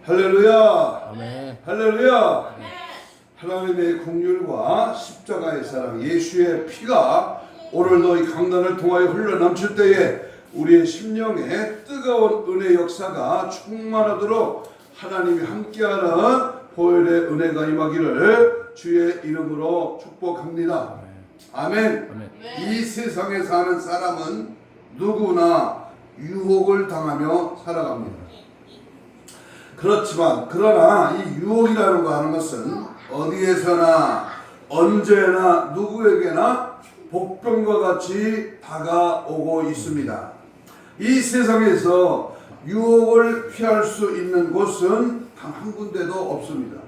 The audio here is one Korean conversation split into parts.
할렐루야. 아멘. 할렐루야. 하나님의 긍휼과 십자가의 사랑, 예수의 피가 오늘도 이 강단을 통하여 흘러넘칠 때에 우리의 심령에 뜨거운 은혜 역사가 충만하도록 하나님이 함께하는 보혈의 은혜가 임하기를 주의 이름으로 축복합니다. 아멘. 아멘. 이 세상에 사는 사람은 누구나 유혹을 당하며 살아갑니다. 그렇지만 그러나 이 유혹이라는 거 하는 것은 어디에서나 언제나 누구에게나 복병과 같이 다가오고 있습니다. 이 세상에서 유혹을 피할 수 있는 곳은 단 한 군데도 없습니다.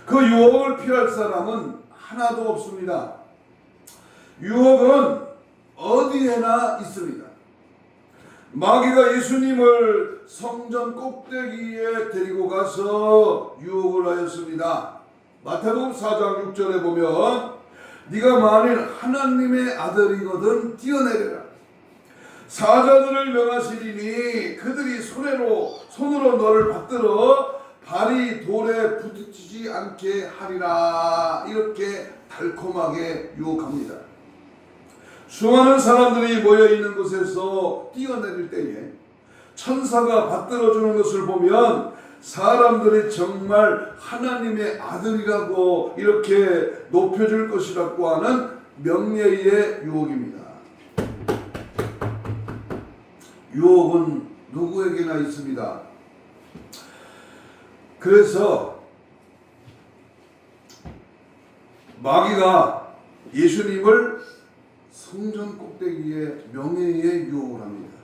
그 유혹을 피할 사람은 하나도 없습니다. 유혹은 어디에나 있습니다. 마귀가 예수님을 성전 꼭대기에 데리고 가서 유혹을 하였습니다. 마태복음 4장 6절에 보면 네가 만일 하나님의 아들이거든 뛰어내려라. 사자들을 명하시리니 그들이 손으로 너를 받들어 발이 돌에 부딪히지 않게 하리라. 이렇게 달콤하게 유혹합니다. 수많은 사람들이 모여있는 곳에서 뛰어내릴 때에 천사가 받들어주는 것을 보면 사람들이 정말 하나님의 아들이라고 이렇게 높여줄 것이라고 하는 명예의 유혹입니다. 유혹은 누구에게나 있습니다. 그래서 마귀가 예수님을 성전 꼭대기에 명예의 유혹을 합니다.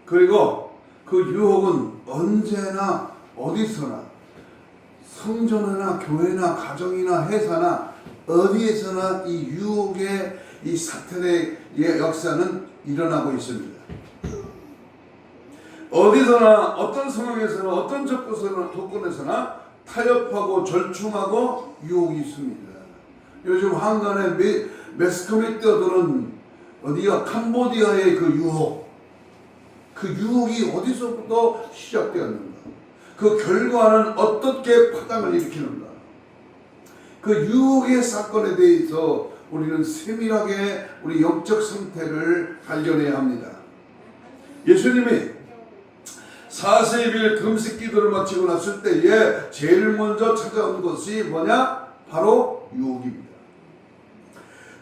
그리고 그 유혹은 언제나 어디서나 성전이나 교회나 가정이나 회사나 어디에서나 이 유혹의 이 사탄의 역사는 일어나고 있습니다. 어디서나 어떤 상황에서나 어떤 조건에서나 타협하고 절충하고 유혹이 있습니다. 요즘 한간에 매스컴에 뛰어드는 어디야 캄보디아의 그 유혹이 어디서부터 시작되었는가? 그 결과는 어떻게 파장을 일으키는가? 그 유혹의 사건에 대해서 우리는 세밀하게 우리 영적 상태를 발견해야 합니다. 예수님이 40일 금식 기도를 마치고 났을 때에 제일 먼저 찾아온 것이 뭐냐? 바로 유혹입니다.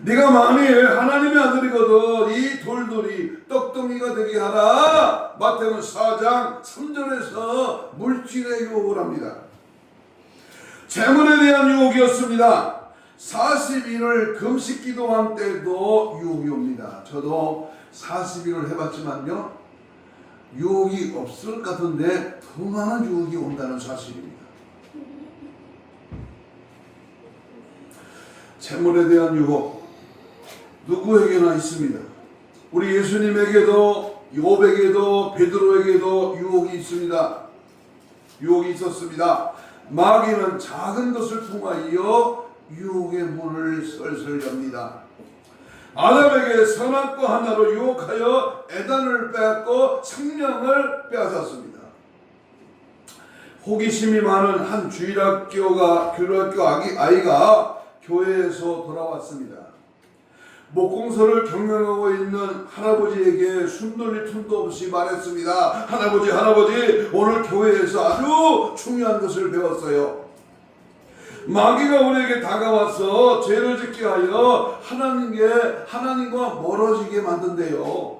네가 만일 하나님의 아들이거든 이 돌들이 떡덩이가 되게 하라. 마태복음 4장 3절에서 물질의 유혹을 합니다. 재물에 대한 유혹이었습니다. 40일을 금식 기도한 때도 유혹이 옵니다. 저도 40일을 해봤지만요 유혹이 없을 것 같은데 더 많은 유혹이 온다는 사실입니다. 재물에 대한 유혹 누구에게나 있습니다. 우리 예수님에게도 요백에도 베드로에게도 유혹이 있습니다. 유혹이 있었습니다. 마귀는 작은 것을 통하여 유혹의 문을 설설 엽니다. 아담에게 선악과 하나로 유혹하여 에덴을 빼앗고 생명을 빼앗았습니다. 호기심이 많은 한 주일학교 아이가 교회에서 돌아왔습니다. 목공소를 경영하고 있는 할아버지에게 숨돌릴 틈도 없이 말했습니다. 할아버지 오늘 교회에서 아주 중요한 것을 배웠어요. 마귀가 우리에게 다가와서 죄를 짓게 하여 하나님과 멀어지게 만든대요.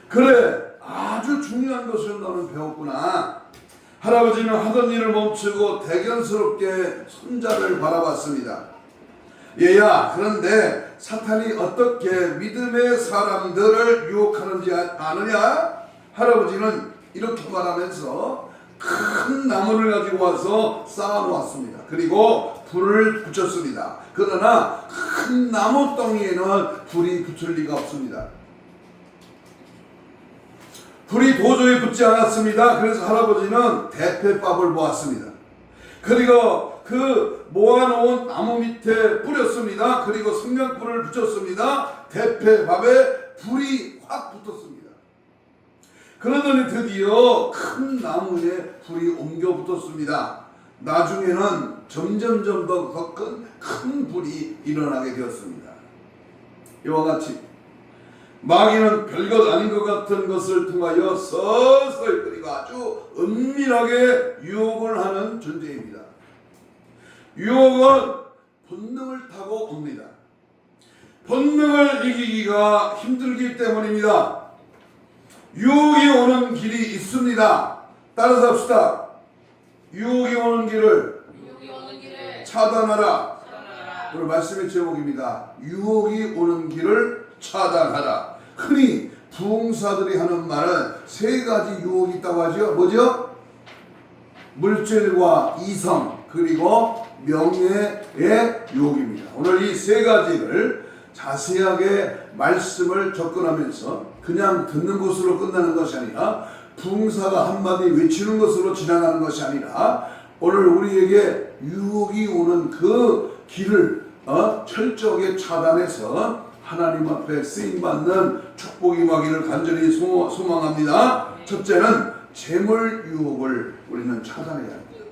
그래 아주 중요한 것을 너는 배웠구나. 할아버지는 하던 일을 멈추고 대견스럽게 손자를 바라봤습니다. 얘야, 그런데 사탄이 어떻게 믿음의 사람들을 유혹하는지 아느냐? 할아버지는 이렇게 말하면서 큰 나무를 가지고 와서 쌓아놓았습니다. 그리고 불을 붙였습니다. 그러나 큰 나무 덩이에는 불이 붙을 리가 없습니다. 불이 도저히 붙지 않았습니다. 그래서 할아버지는 대패밥을 모았습니다. 그리고 그 모아놓은 나무 밑에 뿌렸습니다. 그리고 성냥불을 붙였습니다. 대패밥에 불이 확 붙었습니다. 그러더니 드디어 큰 나무에 불이 옮겨 붙었습니다. 나중에는 점점점 더 큰 불이 일어나게 되었습니다. 이와 같이 마귀는 별것 아닌 것 같은 것을 통하여 서서히 그리고 아주 은밀하게 유혹을 하는 존재입니다. 유혹은 본능을 타고 옵니다. 본능을 이기기가 힘들기 때문입니다. 유혹이 오는 길이 있습니다. 따라서 합시다. 유혹이 오는 길을 차단하라. 오늘 말씀의 제목입니다. 유혹이 오는 길을 차단하라. 흔히 부흥사들이 하는 말은 세 가지 유혹이 있다고 하죠. 뭐죠? 물질과 이성 그리고 명예의 유혹입니다. 오늘 이 세 가지를 자세하게 말씀을 접근하면서 그냥 듣는 것으로 끝나는 것이 아니라 부흥사가 한마디 외치는 것으로 지나가는 것이 아니라 오늘 우리에게 유혹이 오는 그 길을 철저하게 차단해서 하나님 앞에 쓰임받는 축복이 임하기를 간절히 소망합니다. 첫째는 재물 유혹을 우리는 차단해야 합니다.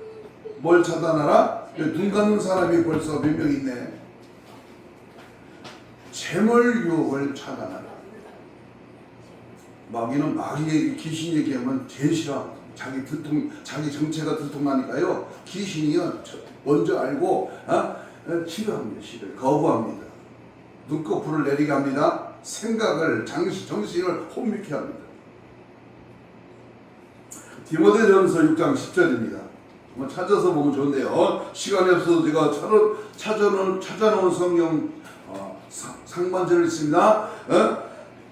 뭘 차단하라? 눈 감는 사람이 벌써 몇 명 있네. 재물 유혹을 차단하라. 마귀는 마귀의 귀신 얘기하면 제일 싫어하거든요. 자기 정체가 들통나니까요. 귀신이요 먼저 알고 싫어합니다. 거부합니다. 눈꺼풀을 내리게 합니다. 생각을 정신을 혼미케 합니다. 디모데전서 6장 10절입니다. 한번 찾아서 보면 좋은데요. 시간이 없어서 제가 찾아놓은 성경 상반절을 있습니다.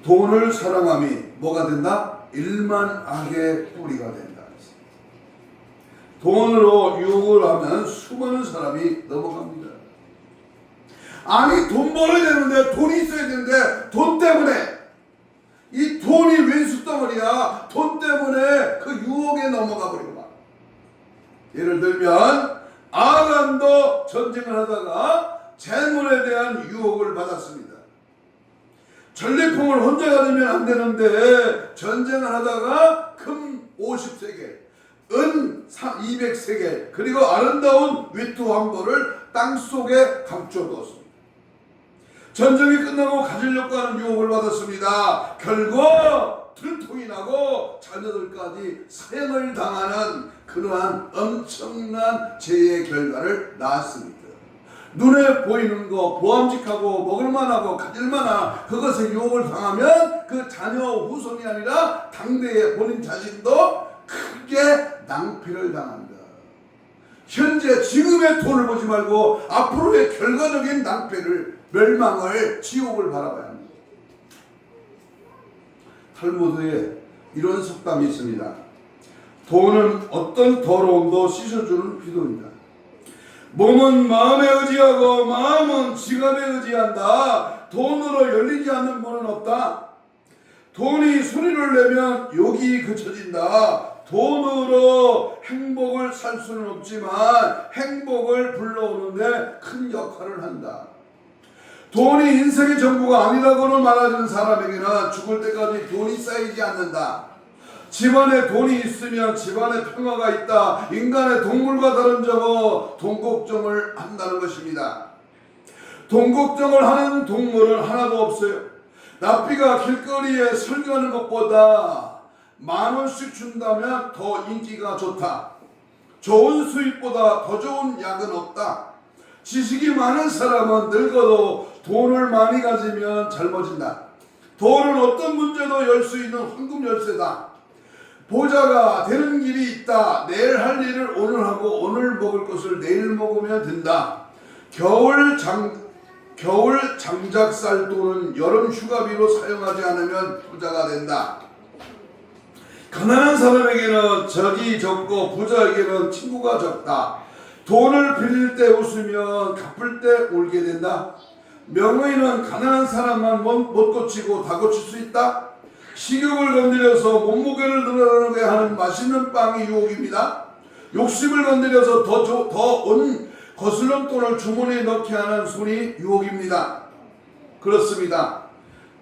돈을 사랑함이 뭐가 된다? 일만악의 뿌리가 된다. 돈으로 유혹을 하면 수많은 사람이 넘어갑니다. 아니 돈 벌어야 되는데 돈이 있어야 되는데 돈 때문에 이 돈이 왼수덩어리야. 돈 때문에 그 유혹에 넘어가 버리고 막. 예를 들면 아람도 전쟁을 하다가 재물에 대한 유혹을 받았습니다. 전리품을 혼자 가지면 안 되는데 전쟁을 하다가 금 50세겔, 은 200세겔 그리고 아름다운 위투 한 벌을 땅속에 감춰두었습니다. 전쟁이 끝나고 가지려고 하는 유혹을 받았습니다. 결국 들통이 나고 자녀들까지 사형을 당하는 그러한 엄청난 재해의 결과를 낳았습니다. 눈에 보이는 거 보암직하고 먹을만하고 가질만한 그것에 유혹을 당하면 그 자녀 후손이 아니라 당대의 본인 자신도 크게 낭패를 당한다. 현재 지금의 돈을 보지 말고 앞으로의 결과적인 낭패를 멸망을 지옥을 바라봐야 합니다. 탈무드에 이런 속담이 있습니다. 돈은 어떤 더러움도 씻어주는 비도입니다. 몸은 마음에 의지하고 마음은 지갑에 의지한다. 돈으로 열리지 않는 문은 없다. 돈이 소리를 내면 욕이 그쳐진다. 돈으로 행복을 살 수는 없지만 행복을 불러오는데 큰 역할을 한다. 돈이 인생의 전부가 아니라고는 말하는 사람에게는 죽을 때까지 돈이 쌓이지 않는다. 집안에 돈이 있으면 집안에 평화가 있다. 인간의 동물과 다른 점은 돈 걱정을 한다는 것입니다. 돈 걱정을 하는 동물은 하나도 없어요. 납비가 길거리에 설교하는 것보다 10,000원씩 준다면 더 인기가 좋다. 좋은 수입보다 더 좋은 약은 없다. 지식이 많은 사람은 늙어도 돈을 많이 가지면 젊어진다. 돈은 어떤 문제도 열 수 있는 황금 열쇠다. 보좌가 되는 길이 있다. 내일 할 일을 오늘 하고 오늘 먹을 것을 내일 먹으면 된다. 겨울 장작살 돈은 여름 휴가비로 사용하지 않으면 부자가 된다. 가난한 사람에게는 적이 적고 부자에게는 친구가 적다. 돈을 빌릴 때 웃으면 갚을 때 울게 된다. 명의는 가난한 사람만 못 고치고 다 고칠 수 있다. 식욕을 건드려서 몸무게를 늘어나게 하는 맛있는 빵이 유혹입니다. 욕심을 건드려서 더 온 거스름 돈을 주머니에 넣게 하는 손이 유혹입니다. 그렇습니다.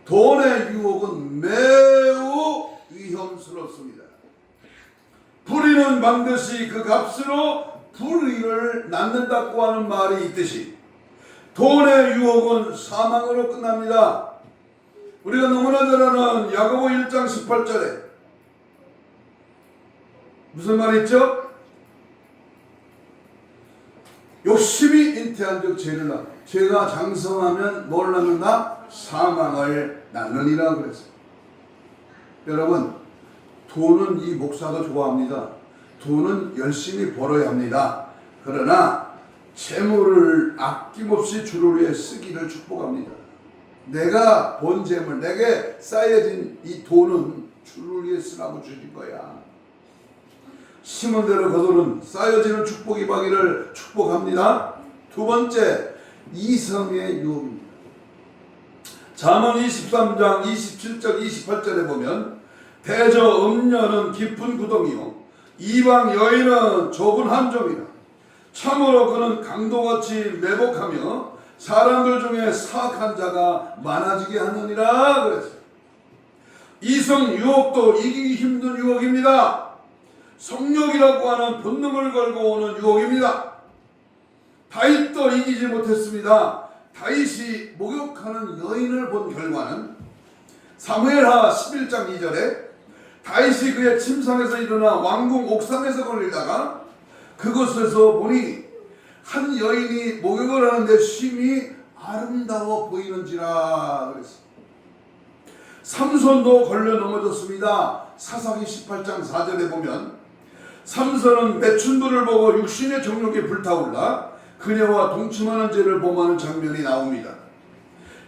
돈의 유혹은 매우 위험스럽습니다. 불의는 반드시 그 값으로 불의를 낳는다고 하는 말이 있듯이 돈의 유혹은 사망으로 끝납니다. 우리가 너무나 잘 아는 야고보 1장 18절에 무슨 말이 있죠? 욕심이 잉태한즉 죄를 낳고 죄가 장성하면 뭘 낳는다? 사망을 낳느니라 그랬어요. 여러분, 돈은 이 목사도 좋아합니다. 돈은 열심히 벌어야 합니다. 그러나 재물을 아낌없이 주를 위해 쓰기를 축복합니다. 내가 본 재물, 내게 쌓여진 이 돈은 주를 위해 쓰라고 주신 거야. 심은 대로 거두는 쌓여지는 축복이 임하기를 축복합니다. 두 번째, 이성의 유혹입니다. 잠언 23장 27절 28절에 보면 대저 음녀는 깊은 구덩이요 이방 여인은 좁은 함정이라 참으로 그는 강도같이 매복하며 사람들 중에 사악한 자가 많아지게 하느니라 그랬어요. 이성 유혹도 이기기 힘든 유혹입니다. 성욕이라고 하는 본능을 걸고 오는 유혹입니다. 다윗도 이기지 못했습니다. 다윗이 목욕하는 여인을 본 결과는 사무엘하 11장 2절에 다윗이 그의 침상에서 일어나 왕궁 옥상에서 걸리다가 그곳에서 보니 한 여인이 목욕을 하는데 심히 아름다워 보이는지라 그랬습니다. 삼손도 걸려 넘어졌습니다. 사사기 18장 4절에 보면 삼손은 매춘부를 보고 육신의 정욕이 불타올라 그녀와 동침하는 죄를 범하는 장면이 나옵니다.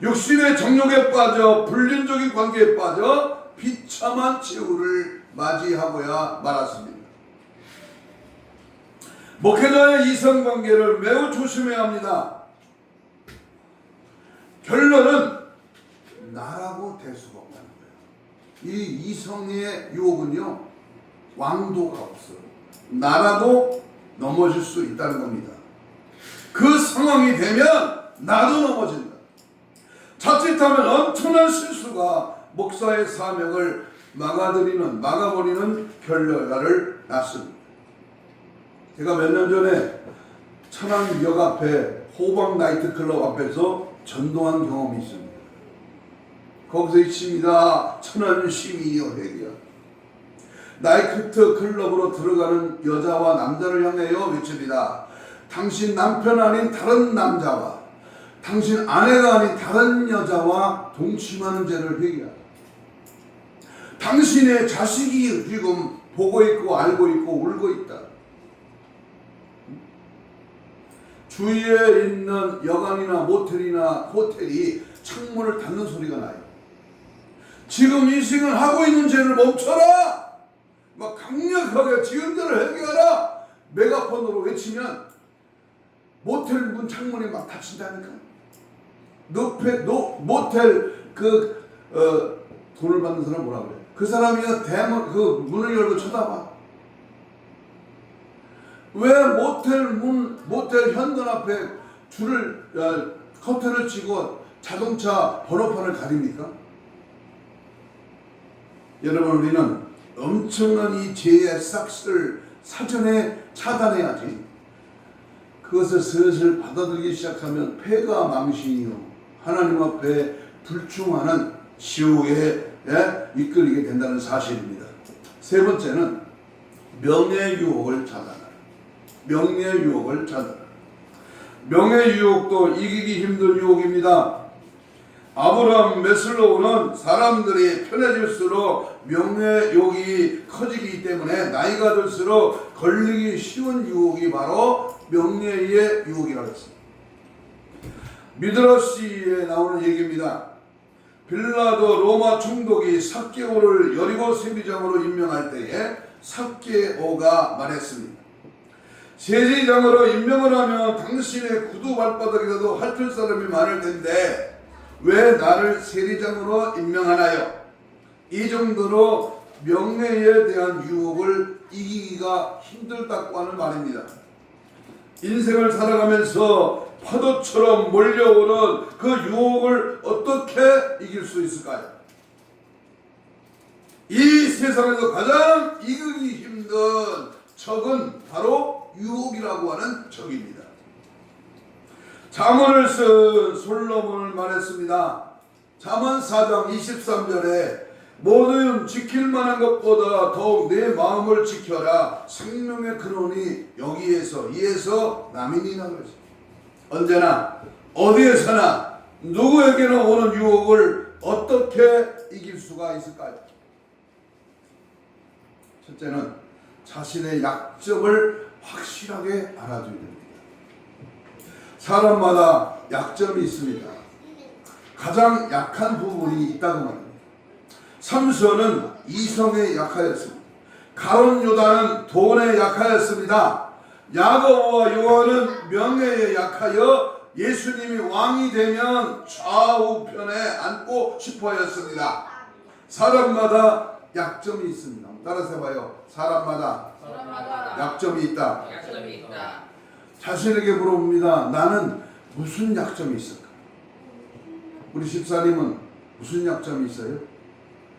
육신의 정욕에 빠져 불륜적인 관계에 빠져 비참한 최후를 맞이하고야 말았습니다. 목회자의 이성관계를 매우 조심해야 합니다. 결론은 나라고 될 수가 없다는 거예요. 이 이성의 유혹은요, 왕도가 없어요. 나라도 넘어질 수 있다는 겁니다. 그 상황이 되면 나도 넘어진다. 자칫하면 엄청난 실수가 목사의 사명을 막아버리는 결과를 낳습니다. 제가 몇 년 전에 천안역 앞에 호박 나이트클럽 앞에서 전도한 경험이 있습니다. 거기서 있습니다. 천안 시민이여 회개야. 나이트 클럽으로 들어가는 여자와 남자를 향하여 외칩니다. 당신 남편 아닌 다른 남자와 당신 아내가 아닌 다른 여자와 동침하는 죄를 회개하라. 당신의 자식이 지금 보고 있고 알고 있고 울고 있다. 주위에 있는 여관이나 모텔이나 호텔이 창문을 닫는 소리가 나요. 지금 이 시간 하고 있는 죄를 멈춰라! 막 강력하게 지금대로 해결하라! 메가폰으로 외치면 모텔 문 창문이 막 닫힌다니까. 모텔 돈을 받는 사람 뭐라 그래? 그 사람이 그 문을 열고 쳐다봐. 왜 모텔 현관 앞에 커튼을 치고 자동차 번호판을 가립니까? 여러분, 우리는 엄청난 이 죄의 싹스를 사전에 차단해야지. 그것을 슬슬 받아들이기 시작하면 패가 망신이요 하나님 앞에 불충하는 지옥에 이끌리게 된다는 사실입니다. 세 번째는 명예의 유혹을 차단하라. 명예의 유혹을 차단하라. 명예의 유혹도 이기기 힘든 유혹입니다. 아브라함 메슬로우는 사람들이 편해질수록 명예의 유혹이 커지기 때문에 나이가 들수록 걸리기 쉬운 유혹이 바로 명예의 유혹이라고 했습니다. 미드러시에 나오는 얘기입니다. 빌라도 로마 총독이 삭개오를 여리고 세리장으로 임명할 때에 삭개오가 말했습니다. 세리장으로 임명을 하면 당신의 구두 발바닥이라도 핥을 사람이 많을 텐데 왜 나를 세리장으로 임명하나요? 이 정도로 명예에 대한 유혹을 이기기가 힘들다고 하는 말입니다. 인생을 살아가면서 파도처럼 몰려오는 그 유혹을 어떻게 이길 수 있을까요? 이 세상에서 가장 이기기 힘든 적은 바로 유혹이라고 하는 적입니다. 잠언을 쓴 솔로몬을 말했습니다. 잠언 4장 23절에 모든 지킬 만한 것보다 더욱 내 마음을 지켜라. 생명의 근원이 여기에서 이에서 남이니라 그러죠. 언제나 어디에서나 누구에게나 오는 유혹을 어떻게 이길 수가 있을까요? 첫째는 자신의 약점을 확실하게 알아줘야 됩니다. 사람마다 약점이 있습니다. 가장 약한 부분이 있다고 말합니다. 삼손은 이성에 약하였습니다. 가룟 유다는 돈에 약하였습니다. 야고보와 요한은 명예에 약하여 예수님이 왕이 되면 좌우편에 앉고 싶어했습니다. 사람마다 약점이 있습니다. 따라서 해봐요. 사람마다 약점이 있다. 자신에게 물어봅니다. 나는 무슨 약점이 있을까? 우리 집사님은 무슨 약점이 있어요?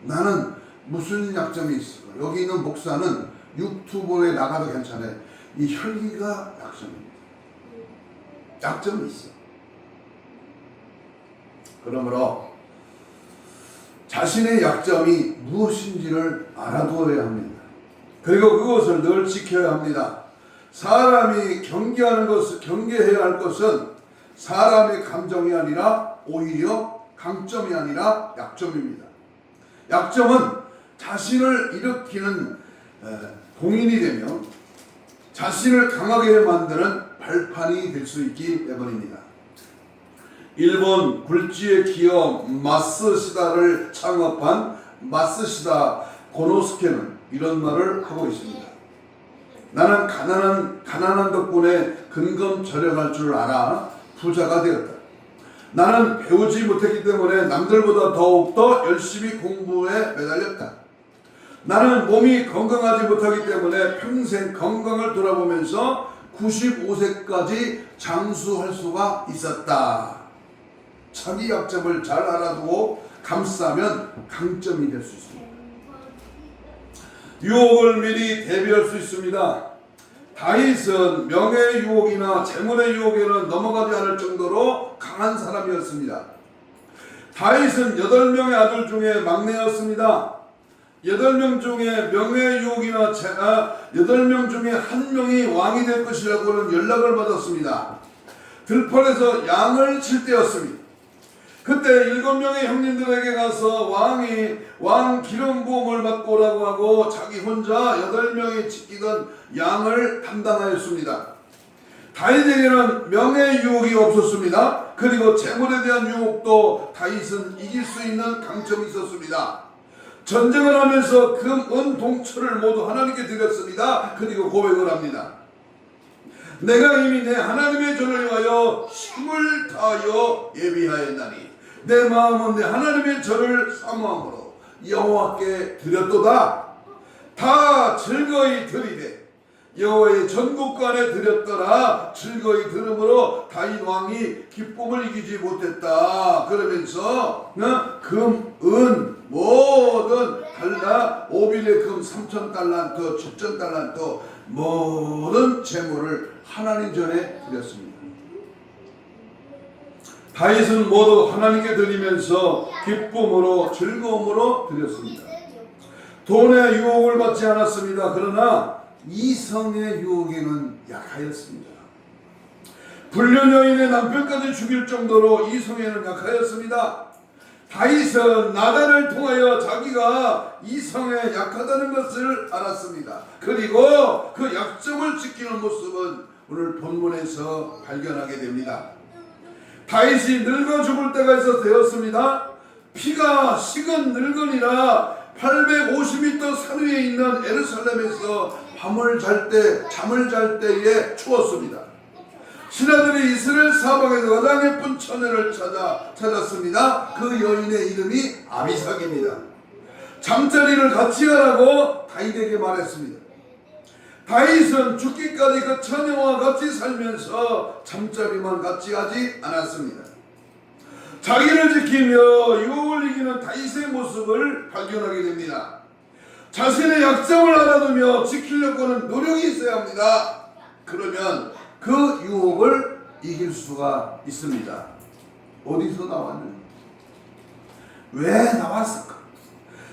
나는 무슨 약점이 있을까? 여기 있는 목사는 유튜브에 나가도 괜찮아요. 이 혈기가 약점입니다. 약점이 있어. 그러므로 자신의 약점이 무엇인지를 알아두어야 합니다. 그리고 그것을 늘 지켜야 합니다. 사람이 경계해야 할 것은 사람의 감정이 아니라 오히려 강점이 아니라 약점입니다. 약점은 자신을 일으키는 공인이 되며 자신을 강하게 만드는 발판이 될 수 있기 때문입니다. 일본 굴지의 기업 마쓰시다를 창업한 마쓰시다 고노스케는 이런 말을 하고 있습니다. 나는 가난한 덕분에 근검절약할 줄 알아 부자가 되었다. 나는 배우지 못했기 때문에 남들보다 더욱더 열심히 공부에 매달렸다. 나는 몸이 건강하지 못하기 때문에 평생 건강을 돌아보면서 95세까지 장수할 수가 있었다. 자기 약점을 잘 알아두고 감싸면 강점이 될 수 있습니다. 유혹을 미리 대비할 수 있습니다. 다윗은 명예의 유혹이나 재물의 유혹에는 넘어가지 않을 정도로 강한 사람이었습니다. 다윗은 8명의 아들 중에 막내였습니다. 8명 중에 명예의 유혹이나 8명 중에 1명이 왕이 될 것이라고는 연락을 받았습니다. 들판에서 양을 칠 때였습니다. 그때 7명의 형님들에게 가서 왕 기름 부음을 받고 오라고 하고 자기 혼자 8명이 지키던 양을 담당하였습니다. 다윗에게는 명예의 유혹이 없었습니다. 그리고 재물에 대한 유혹도 다윗은 이길 수 있는 강점이 있었습니다. 전쟁을 하면서 금, 은, 동초를 모두 하나님께 드렸습니다. 그리고 고백을 합니다. 내가 이미 내 하나님의 전을 위하여 힘을 다하여 예비하였나니 내 마음은 내 하나님의 전을 사모함으로 여호와께 드렸도다. 다 즐거이 드리되 여호와의 전국간에 드렸더라. 즐거이 들음으로 다윗 왕이 기쁨을 이기지 못했다. 그러면서 금, 은 모든 달라 오빌의 금 3,000달란트 7,000달란트 모든 재물을 하나님 전에 드렸습니다. 다윗은 모두 하나님께 드리면서 기쁨으로 즐거움으로 드렸습니다. 돈의 유혹을 받지 않았습니다. 그러나 이성의 유혹에는 약하였습니다. 불륜 여인의 남편까지 죽일 정도로 이성에는 약하였습니다. 다윗은 나단을 통하여 자기가 이성에 약하다는 것을 알았습니다. 그리고 그 약점을 지키는 모습은 오늘 본문에서 발견하게 됩니다. 다윗이 늙어 죽을 때가 되었습니다. 피가 식은 늙은이라 850m 산 위에 있는 예루살렘에서 잠을 잘 때에 추웠습니다. 신하들이 이스라엘 사방에서 가장 예쁜 처녀를 찾았습니다. 그 여인의 이름이 아비삭입니다. 잠자리를 같이 하라고 다윗에게 말했습니다. 다윗은 죽기까지 그 처녀와 같이 살면서 잠자리만 같이 하지 않았습니다. 자기를 지키며 유혹을 이기는 다윗의 모습을 발견하게 됩니다. 자신의 약점을 알아두며 지키려고 하는 노력이 있어야 합니다. 그러면 그 유혹을 이길 수가 있습니다. 어디서 나왔느냐? 왜 나왔을까?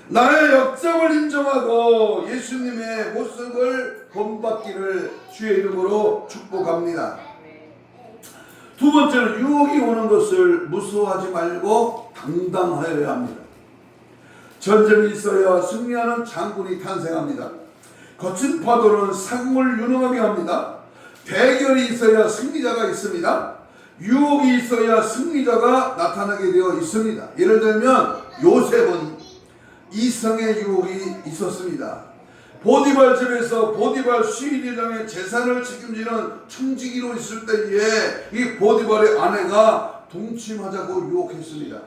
나의 약점을 인정하고 예수님의 모습을 본받기를 주의 이름으로 축복합니다. 두 번째는 유혹이 오는 것을 무서워하지 말고 당당하여야 합니다. 전쟁이 있어야 승리하는 장군이 탄생합니다. 거친 파도는 상공을 유능하게 합니다. 대결이 있어야 승리자가 있습니다. 유혹이 있어야 승리자가 나타나게 되어 있습니다. 예를 들면 요셉은 이성의 유혹이 있었습니다. 보디발 집에서 보디발 수의대장의 재산을 책임지는 청지기로 있을 때에 이 보디발의 아내가 동침하자고 유혹했습니다.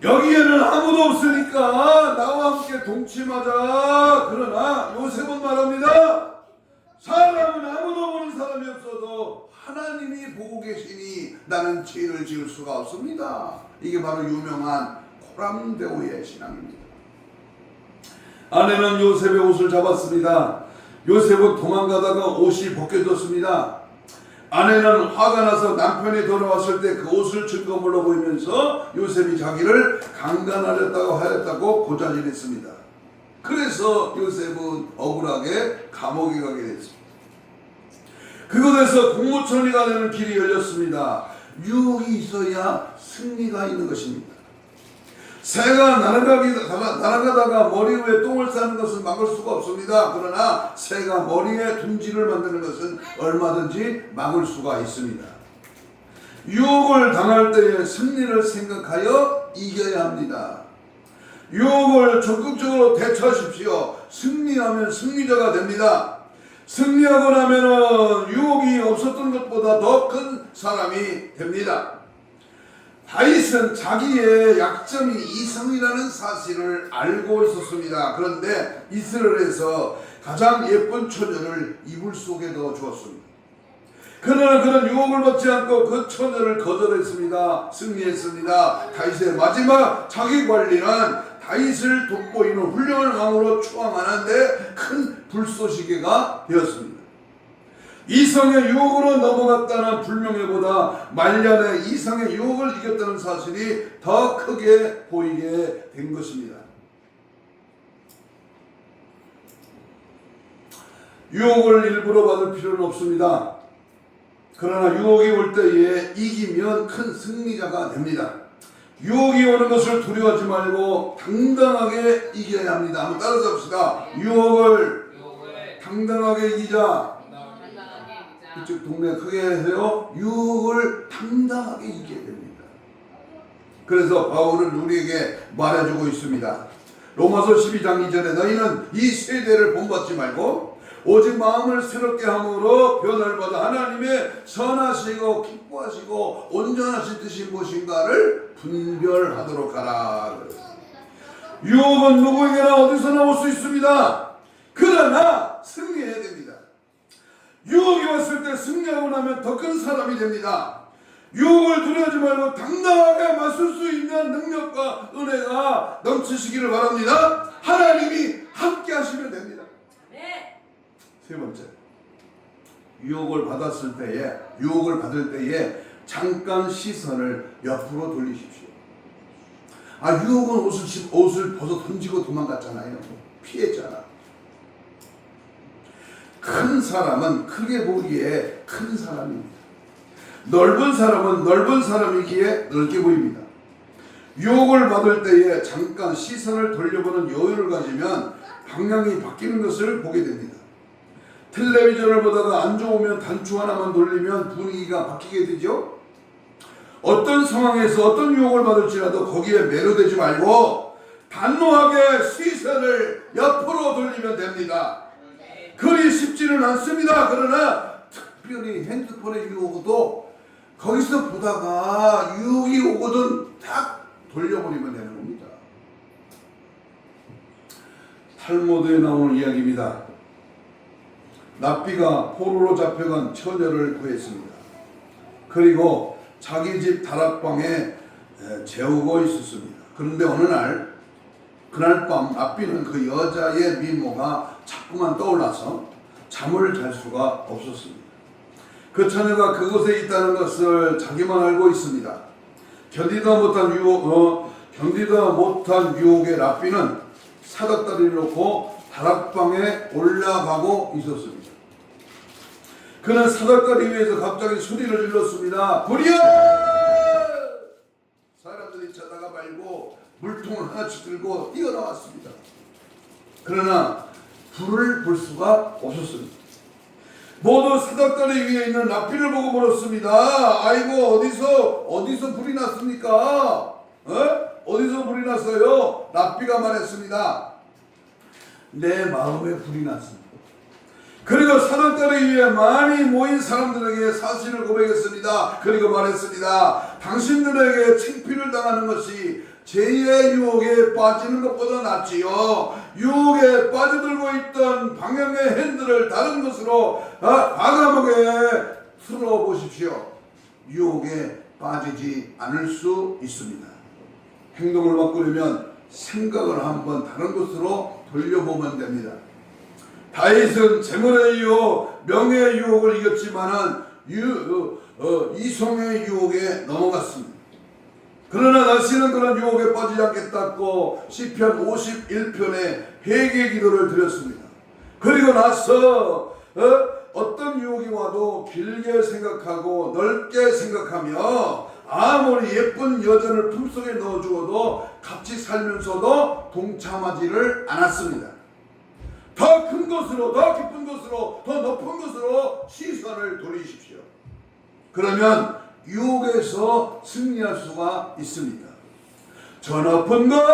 여기에는 아무도 없으니까 나와 함께 동침하자. 그러나 요셉은 말합니다. 사람은 아무도 보는 사람이 없어도 하나님이 보고 계시니 나는 죄를 지을 수가 없습니다. 이게 바로 유명한 코람데오의 신앙입니다. 아내는 요셉의 옷을 잡았습니다. 요셉은 도망가다가 옷이 벗겨졌습니다. 아내는 화가 나서 남편이 돌아왔을 때 그 옷을 증거물로 보이면서 요셉이 자기를 강간하였다고 하였다고 고자질했습니다. 그래서 요셉은 억울하게 감옥에 가게 됐습니다. 그곳에서 공무천리가 되는 길이 열렸습니다. 유혹이 있어야 승리가 있는 것입니다. 새가 날아가다가 머리 위에 똥을 싸는 것은 막을 수가 없습니다. 그러나 새가 머리에 둥지를 만드는 것은 얼마든지 막을 수가 있습니다. 유혹을 당할 때에 승리를 생각하여 이겨야 합니다. 유혹을 적극적으로 대처하십시오. 승리하면 승리자가 됩니다. 승리하고 나면은 유혹이 없었던 것보다 더 큰 사람이 됩니다. 다윗은 자기의 약점이 이성이라는 사실을 알고 있었습니다. 그런데 이스라엘에서 가장 예쁜 처녀를 이불 속에 넣어 주었습니다. 그러나 그런 유혹을 받지 않고 그 처녀를 거절했습니다. 승리했습니다. 다윗의 마지막 자기 관리는 다윗을 돋보이는 훌륭한 왕으로 추앙하는데 큰 불쏘시개가 되었습니다. 이성의 유혹으로 넘어갔다는 불명예보다 말년에 이성의 유혹을 이겼다는 사실이 더 크게 보이게 된 것입니다. 유혹을 일부러 받을 필요는 없습니다. 그러나 유혹이 올 때에 이기면 큰 승리자가 됩니다. 유혹이 오는 것을 두려워하지 말고 당당하게 이겨야 합니다. 한번 따라서 합시다. 유혹을 당당하게 이기자. 이쪽 동네 크게 해요. 유혹을 당당하게 이겨야 됩니다. 그래서 바울은 우리에게 말해주고 있습니다. 로마서 12장 2절에 너희는 이 세대를 본받지 말고 오직 마음을 새롭게 함으로 변화를 받아 하나님의 선하시고 기뻐하시고 온전하신 뜻이 무엇인가를 분별하도록 하라. 유혹은 누구에게나 어디서나 올 수 있습니다. 그러나 승리해야 됩니다. 유혹이 왔을 때 승리하고 나면 더 큰 사람이 됩니다. 유혹을 두려워하지 말고 당당하게 맞설 수 있는 능력과 은혜가 넘치시기를 바랍니다. 하나님이 함께 하시면 됩니다. 세 번째, 유혹을 받을 때에 잠깐 시선을 옆으로 돌리십시오. 유혹은 옷을 벗어 던지고 도망갔잖아요. 피했잖아. 큰 사람은 크게 보기에 큰 사람입니다. 넓은 사람은 넓은 사람이기에 넓게 보입니다. 유혹을 받을 때에 잠깐 시선을 돌려보는 여유를 가지면 방향이 바뀌는 것을 보게 됩니다. 텔레비전을 보다가 안 좋으면 단추 하나만 돌리면 분위기가 바뀌게 되죠. 어떤 상황에서 어떤 유혹을 받을지라도 거기에 매료되지 말고 단호하게 시선을 옆으로 돌리면 됩니다. 그리 쉽지는 않습니다. 그러나 특별히 핸드폰의 유혹도 거기서 보다가 유혹이 오거든 딱 돌려버리면 되는 겁니다. 탈무드에 나오는 이야기입니다. 납비가 포로로 잡혀간 처녀를 구했습니다. 그리고 자기 집 다락방에 재우고 있었습니다. 그런데 어느 날 그날 밤 랍비는 그 여자의 미모가 자꾸만 떠올라서 잠을 잘 수가 없었습니다. 그 처녀가 그곳에 있다는 것을 자기만 알고 있습니다. 견디다 못한 유혹의 랍비는 사닥다리를 놓고 다락방에 올라가고 있었습니다. 그는 사닥다리 위에서 갑자기 소리를 질렀습니다. 불이야! 사람들이 쳐다가 말고 물통을 하나씩 들고 뛰어나왔습니다. 그러나 불을 볼 수가 없었습니다. 모두 사닥다리 위에 있는 랍비를 보고 물었습니다. 아이고, 어디서 불이 났습니까? 어디서 불이 났어요? 랍비가 말했습니다. 내 마음에 불이 났습니다. 그리고 사닥다리 위에 많이 모인 사람들에게 사실을 고백했습니다. 그리고 말했습니다. 당신들에게 창피를 당하는 것이 죄의 유혹에 빠지는 것보다 낫지요. 유혹에 빠져들고 있던 방향의 핸들을 다른 것으로 과감하게 풀어보십시오. 유혹에 빠지지 않을 수 있습니다. 행동을 바꾸려면 생각을 한번 다른 곳으로 돌려보면 됩니다. 다윗은 재물의 유혹, 명예의 유혹을 이겼지만은 이성의 유혹에 넘어갔습니다. 그러나 다시는 그런 유혹에 빠지지 않겠다고 시편 51편에 회개 기도를 드렸습니다. 그리고 나서 어떤 유혹이 와도 길게 생각하고 넓게 생각하며 아무리 예쁜 여자를 품속에 넣어주어도 같이 살면서도 동참하지를 않았습니다. 더 큰 것으로, 더 깊은 것으로, 더 높은 것으로 시선을 돌리십시오. 그러면 유혹에서 승리할 수가 있습니다. 저 높은 것을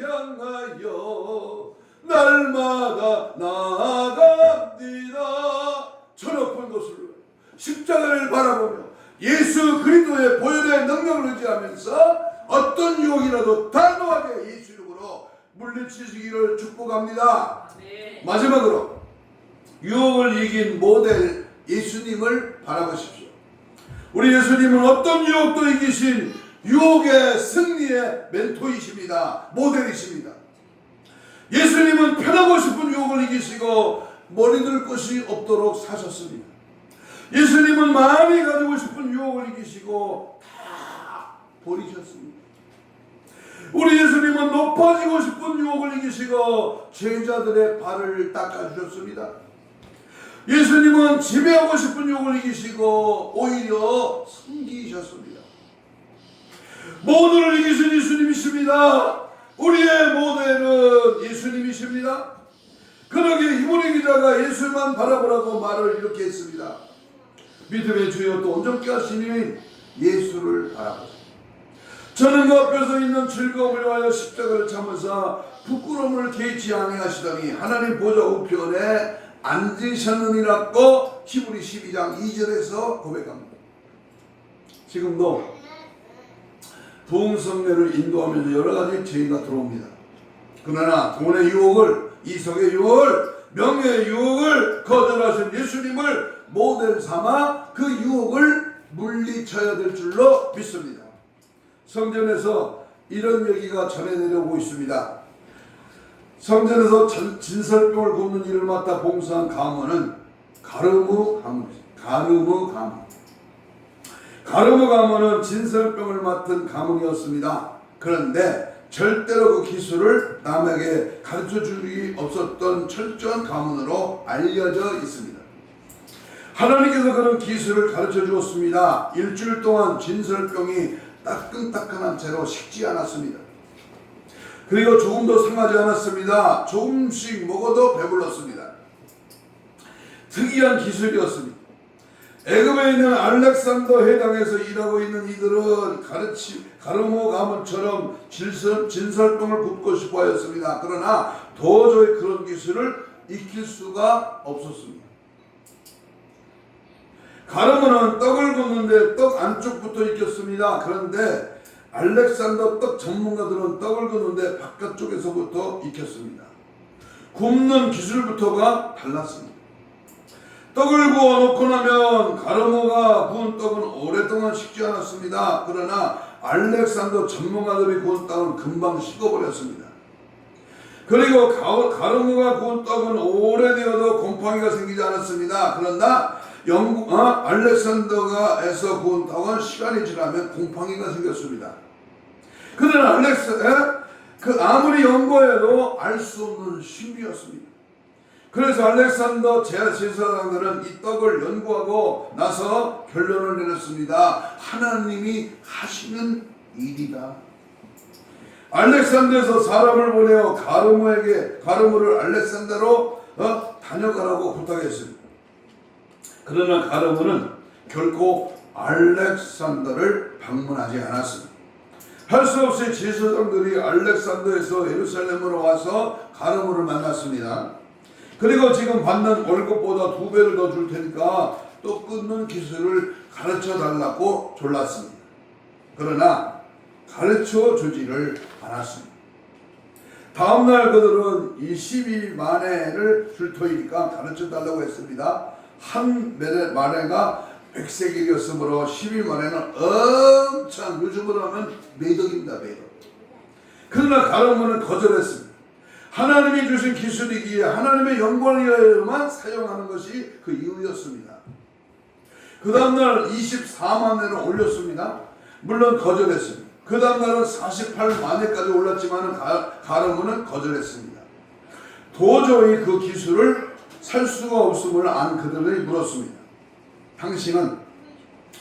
향하여 날마다 나아갑니다. 저 높은 것을, 십자가를 바라보며 예수 그리스도의 보혈의 능력을 의지하면서 어떤 유혹이라도 단호하게 예수 이름으로 물리치시기를 축복합니다. 네. 마지막으로 유혹을 이긴 모델 예수님을 바라보십시오. 우리 예수님은 어떤 유혹도 이기신 유혹의 승리의 멘토이십니다. 모델이십니다. 예수님은 편하고 싶은 유혹을 이기시고 머리 들 곳이 없도록 사셨습니다. 예수님은 많이 가지고 싶은 유혹을 이기시고 다 버리셨습니다. 우리 예수님은 높아지고 싶은 유혹을 이기시고 제자들의 발을 닦아주셨습니다. 예수님은 지배하고 싶은 유혹을 이기시고 오히려 섬기셨습니다. 모두를 이기신 예수님이십니다. 우리의 모델은 예수님이십니다. 그러기에 히브리 기자가 예수만 바라보라고 말을 이렇게 했습니다. 믿음의 주여 또 온전케 하시니 예수를 바라보세요. 저는 그 앞에서 있는 즐거움을 위하여 십자가를 참으사 부끄러움을 개의치 아니하시더니 하나님 보좌 우편에 앉으셨느니라고 히브리 12장 2절에서 고백합니다. 지금도 부흥성례를 인도하면서 여러가지 죄가 들어옵니다. 그러나 돈의 유혹을, 이성의 유혹을, 명예의 유혹을 거절하신 예수님을 모델 삼아 그 유혹을 물리쳐야 될 줄로 믿습니다. 성전에서 이런 얘기가 전해 내려오고 있습니다. 성전에서 진설병을 굽는 일을 맡아 봉사한 가문은 가르무 가문은 진설병을 맡은 가문이었습니다. 그런데 절대로 그 기술을 남에게 가르쳐 줄 일이 없었던 철저한 가문으로 알려져 있습니다. 하나님께서 그런 기술을 가르쳐 주었습니다. 일주일 동안 진설병이 따끈따끈한 채로 식지 않았습니다. 그리고 조금도 상하지 않았습니다. 조금씩 먹어도 배불렀습니다. 특이한 기술이었습니다. 애굽에 있는 알렉산더 해당에서 일하고 있는 이들은 가르모 가문처럼 진설병을 굽고 싶어 하였습니다. 그러나 도저히 그런 기술을 익힐 수가 없었습니다. 가르모는 떡을 굽는데 떡 안쪽부터 익혔습니다. 그런데 알렉산더 떡 전문가들은 떡을 굽는데 바깥쪽에서부터 익혔습니다. 굽는 기술부터가 달랐습니다. 떡을 구워 놓고 나면 가르모가 구운 떡은 오랫동안 식지 않았습니다. 그러나 알렉산더 전문가들이 구운 떡은 금방 식어버렸습니다. 그리고 가르무가 구운 떡은 오래되어도 곰팡이가 생기지 않았습니다. 그러나 알렉산더가에서 구운 떡은 시간이 지나면 곰팡이가 생겼습니다. 그러나 아무리 연구해도 알 수 없는 신비였습니다. 그래서 알렉산더 제사장들은 이 떡을 연구하고 나서 결론을 내렸습니다. 하나님이 하시는 일이다. 알렉산더에서 사람을 보내어 가르무를 알렉산더로 다녀가라고 부탁했습니다. 그러나 가르무는 결코 알렉산더를 방문하지 않았습니다. 할 수 없이 제사장들이 알렉산더에서 예루살렘으로 와서 가르무를 만났습니다. 그리고 지금 받는 월급보다 2배를 더 줄 테니까 떡 굽는 기술을 가르쳐 달라고 졸랐습니다. 그러나 가르쳐 주지를 않았습니다. 다음날 그들은 이 12마네를 줄 터이니까 가르쳐 달라고 했습니다. 한 마네가 100세겔이었으므로 12마네는 엄청, 요즘으로 하면 매덕입니다. 매덕. 그러나 가르무는 거절했습니다. 하나님이 주신 기술이기에 하나님의 영광이어야만 사용하는 것이 그 이유였습니다. 그 다음날 24만회를 올렸습니다. 물론 거절했습니다. 그 다음날은 48만회까지 올랐지만 가르무는 거절했습니다. 도저히 그 기술을 살 수가 없음을 안 그들이 물었습니다. 당신은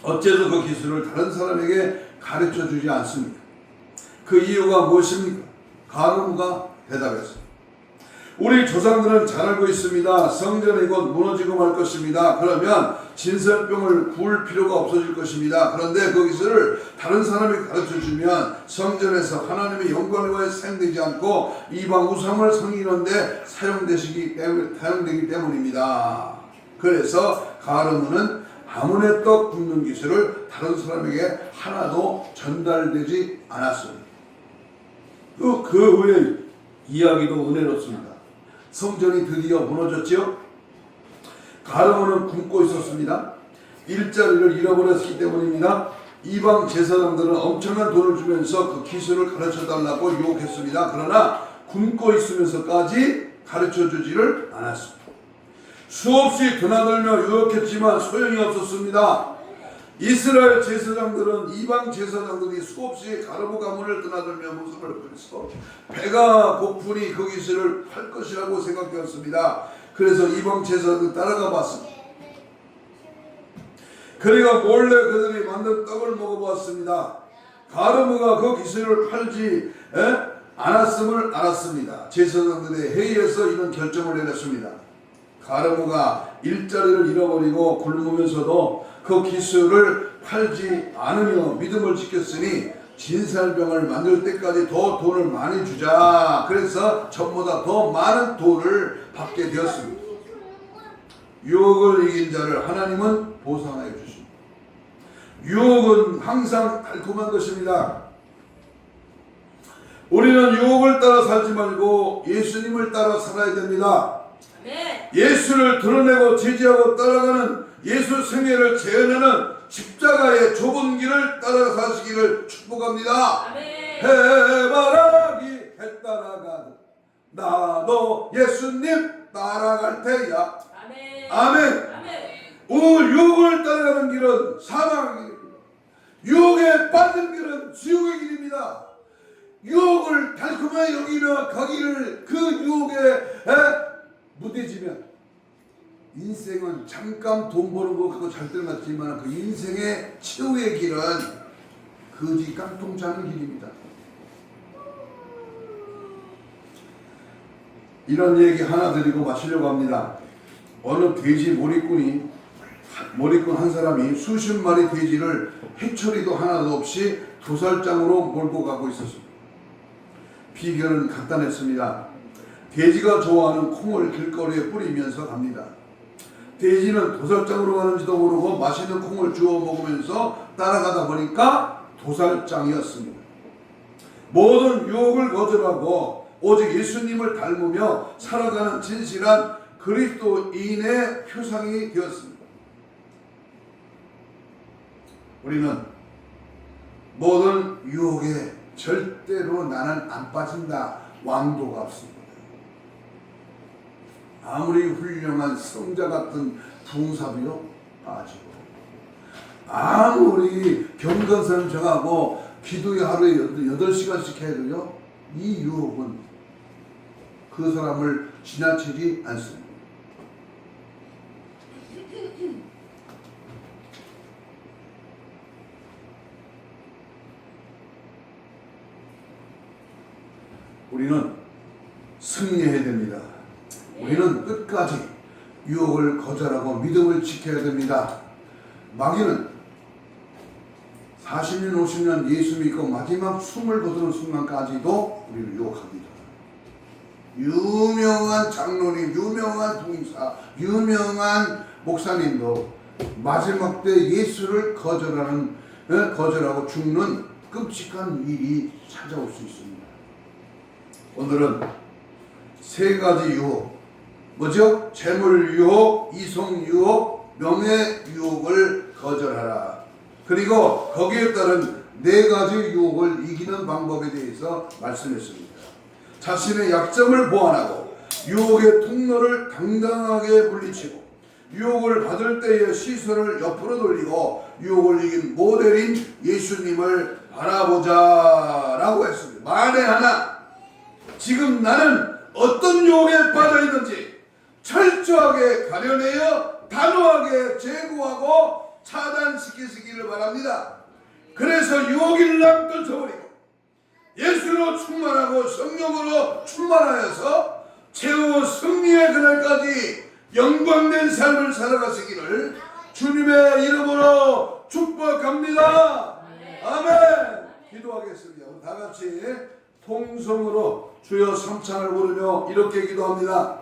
어째서 그 기술을 다른 사람에게 가르쳐 주지 않습니까? 그 이유가 무엇입니까? 가르무가 대답했습니다. 우리 조상들은 잘 알고 있습니다. 성전이 곧 무너지고 말 것입니다. 그러면 진설병을 구울 필요가 없어질 것입니다. 그런데 그 기술을 다른 사람이 가르쳐주면 성전에서 하나님의 영광을 사용되지 않고 이방 우상을 섬기는데 사용되기 때문입니다. 그래서 가르무는 아문의 떡 굽는 기술을 다른 사람에게 하나도 전달되지 않았습니다. 그 후에 이야기도 은혜롭습니다. 성전이 드디어 무너졌지요. 가르무는 굶고 있었습니다. 일자리를 잃어버렸기 때문입니다. 이방 제사장들은 엄청난 돈을 주면서 그 기술을 가르쳐달라고 유혹했습니다. 그러나 굶고 있으면서까지 가르쳐주지를 않았습니다. 수없이 드나들며 유혹했지만 소용이 없었습니다. 이스라엘 제사장들은 이방 제사장들이 수없이 가르무 가문을 드나들며 모습을 보여서 배가 고프니 그 기술을 팔 것이라고 생각되었습니다. 그래서 이방 제사장들 따라가 봤습니다. 그리고 몰래 그들이 만든 떡을 먹어보았습니다. 가르무가 그 기술을 팔지 않았음을 알았습니다. 제사장들의 회의에서 이런 결정을 내렸습니다. 가르무가 일자리를 잃어버리고 굶으면서도 그 기술을 팔지 않으며 믿음을 지켰으니 진살병을 만들 때까지 더 돈을 많이 주자. 그래서 전보다 더 많은 돈을 받게 되었습니다. 유혹을 이긴 자를 하나님은 보상하여 주십니다. 유혹은 항상 달콤한 것입니다. 우리는 유혹을 따라 살지 말고 예수님을 따라 살아야 됩니다. 예수를 드러내고 지지하고 따라가는 예수 생애를 재현하는 십자가의 좁은 길을 따라 사시기를 축복합니다. 해바라기 해 따라가도 나도 예수님 따라갈 테야. 아멘. 유혹을 따라가는 길은 사망의 길입니다. 유혹에 빠진 길은 지옥의 길입니다. 유혹을 달콤하게 여기며 가기를 그 유혹에 무뎌지면 인생은 잠깐 돈 버는 거 그거 잘 들어갔지만 그 인생의 최후의 길은 거지 깡통 자는 길입니다. 이런 얘기 하나 드리고 마치려고 합니다. 어느 돼지 몰입꾼 한 사람이 수십 마리 돼지를 해처리도 하나도 없이 도살장으로 몰고 가고 있었습니다. 비결은 간단했습니다. 돼지가 좋아하는 콩을 길거리에 뿌리면서 갑니다. 돼지는 도살장으로 가는지도 모르고 맛있는 콩을 주워 먹으면서 따라가다 보니까 도살장이었습니다. 모든 유혹을 거절하고 오직 예수님을 닮으며 살아가는 진실한 그리스도인의 표상이 되었습니다. 우리는 모든 유혹에 절대로 나는 안 빠진다. 왕도가 없습니다. 아무리 훌륭한 성자 같은 부흥사도요 빠지고, 아무리 경건선 정하고 기도에 하루에 8시간씩 해도요, 이 유혹은 그 사람을 지나치지 않습니다. 우리는 승리해야 됩니다. 우리는 끝까지 유혹을 거절하고 믿음을 지켜야 됩니다. 마귀는 40년 50년 예수 믿고 마지막 숨을 거두는 순간까지도 우리를 유혹합니다. 유명한 장로님, 유명한 동사, 유명한 목사님도 마지막 때 예수를 거절하고 죽는 끔찍한 일이 찾아올 수 있습니다. 오늘은 3가지 유혹, 뭐죠? 재물 유혹, 이성 유혹, 명예 유혹을 거절하라. 그리고 거기에 따른 4가지 유혹을 이기는 방법에 대해서 말씀했습니다. 자신의 약점을 보완하고 유혹의 통로를 당당하게 물리치고 유혹을 받을 때의 시선을 옆으로 돌리고 유혹을 이긴 모델인 예수님을 바라보자 라고 했습니다. 만에 하나 지금 나는 어떤 유혹에 빠져 있는지 철저하게 가려내어 단호하게 제거하고 차단시키시기를 바랍니다. 그래서 유혹일랑 떨쳐버리고 예수로 충만하고 성령으로 충만하여서 최후 승리의 그날까지 영광된 삶을 살아가시기를 주님의 이름으로 축복합니다. 아멘. 기도하겠습니다. 우리 다 같이 통성으로 주여 삼창을 부르며 이렇게 기도합니다.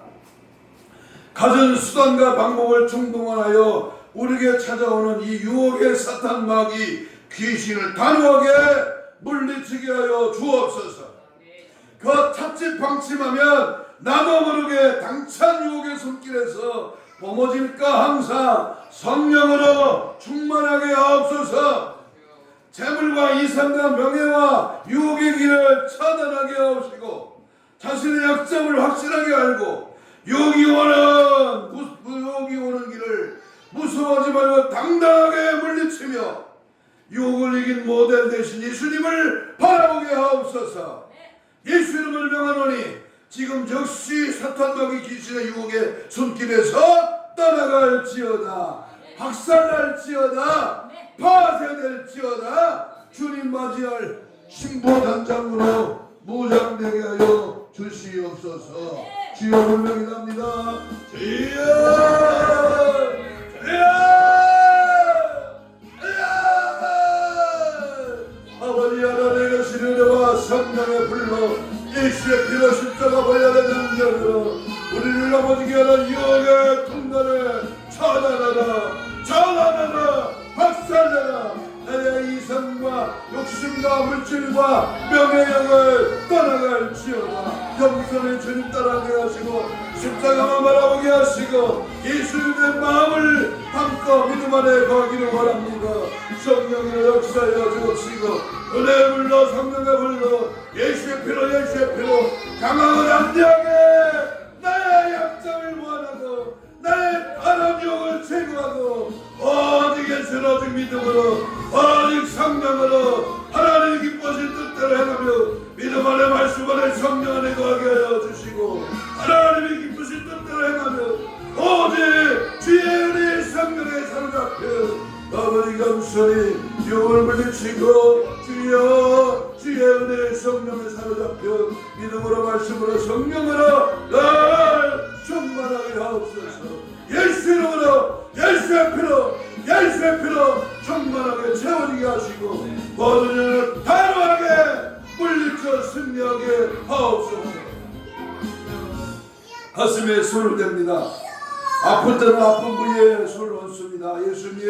가진 수단과 방법을 총동원하여 우리에게 찾아오는 이 유혹의 사탄 마귀 귀신을 단호하게 물리치게 하여 주옵소서. 그 탑집 방침하면 나도 모르게 당찬 유혹의 손길에서 범어질까 항상 성령으로 충만하게 하옵소서. 재물과 이상과 명예와 유혹의 길을 차단하게 하옵시고 자신의 약점을 확실하게 알고 유혹이 오는 길을 무서워하지 말고 당당하게 물리치며 유혹을 이긴 모델 되신 예수님을 바라보게 하옵소서. 예수 이름을 명하노니 지금 역시 사탄마귀 귀신의 유혹의 손길에서 떠나갈지어다. 박살날지어다. 파쇄될지어다. 주님 맞이할 신보단장으로 무장되게 하여 주시옵소서. 주여 불명이납니다. 주여 아버지 하나님의 시르와 성령의 불로 예수의 피로 십자가 보혈의 능력으로 우리를 넘어지게 하는 유혹의 통로를 차단하라 박살내라. 나의 이성과 욕심과 물질과 명예욕을 떠나갈지어다. 겸손히 주님 따라가게 하시고 십자가만 바라보게 하시고 예수님의 마음을 담고 믿음 안에 거하기를 바랍니다. 성령의 역사여 주옵시고 은혜의 불로 성령의 불로 예수의 피로 강하고 담대하게 나의 약점을 보완하고 나의 바람욕을 제거하고 오직 예수를 오직 믿음으로 오직 성령으로 하나님의 기뻐하신 뜻대로 행하며 믿음 안에 말씀 안에 성령 안에 거하게 하여 주시고 하나님의 기쁘신 뜻대로 행하며 오직 주의 은혜의 성령에 사로잡혀 아버지 감사히 유혹을 물리치고 주의 은혜의 성령에 사로잡혀 믿음으로 말씀으로 성령으로 날 충만하게 하옵소서. 예수 이름으로 예수의 피로 충만하게 채워지게 하시고 모든 일을 단호하게 물리쳐 승리하게 하옵소서. 가슴에 손을 댑니다. 아픈 때는 아픈 부위에 손을 얹습니다. 예수님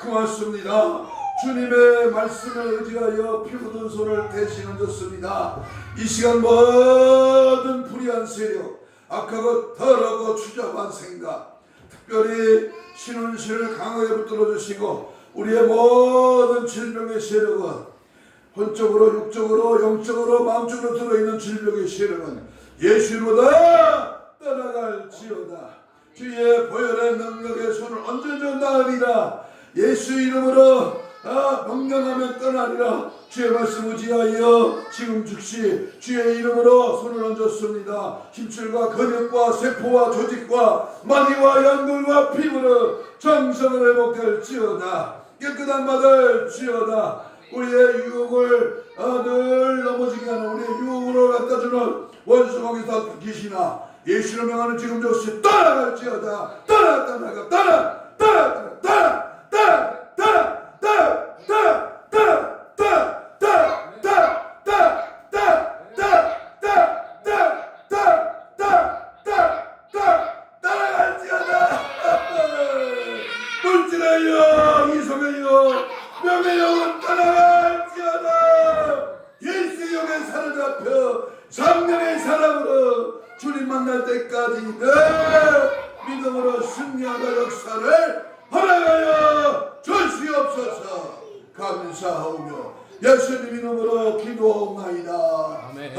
고맙습니다. 주님의 말씀을 의지하여 피 묻은 손을 대신 얹었습니다. 이 시간 모든 불의한 세력, 악하고 더러고 추잡한 생각, 특별히 신혼신을 강하게 붙들어 주시고 우리의 모든 질병의 세력은 혼적으로 육적으로 영적으로 마음적으로 들어있는 질병의 세력은 예수 이름으로 다 떠나갈지어다. 주의 보혈의 능력에 손을 얹어줘 나으리라. 예수 이름으로 명령하면 떠나리라. 주의 말씀 의지하여 지금 즉시 주의 이름으로 손을 얹었습니다. 힘줄과 근육과 세포와 조직과 마디와 연골과 피부로 정성을 회복될지어다. 깨끗한 받을지어다. 우리의 유혹을 늘 넘어지게 하는 우리의 유혹으로 갖다주는 원수 거기서 귀신아 예수를 명하는 지금 즉시 떠나갈지어다. 물질하여 이성하여 명의 영은 떠나갈지어다. 예수 영에 사로잡혀 성령의 사랑으로 주님 만날 때까지 늘 믿음으로 승리하는 역사를 허락하여 주시옵소서. 감사하오며 예수님 이름으로 기도하옵나이다. 아멘.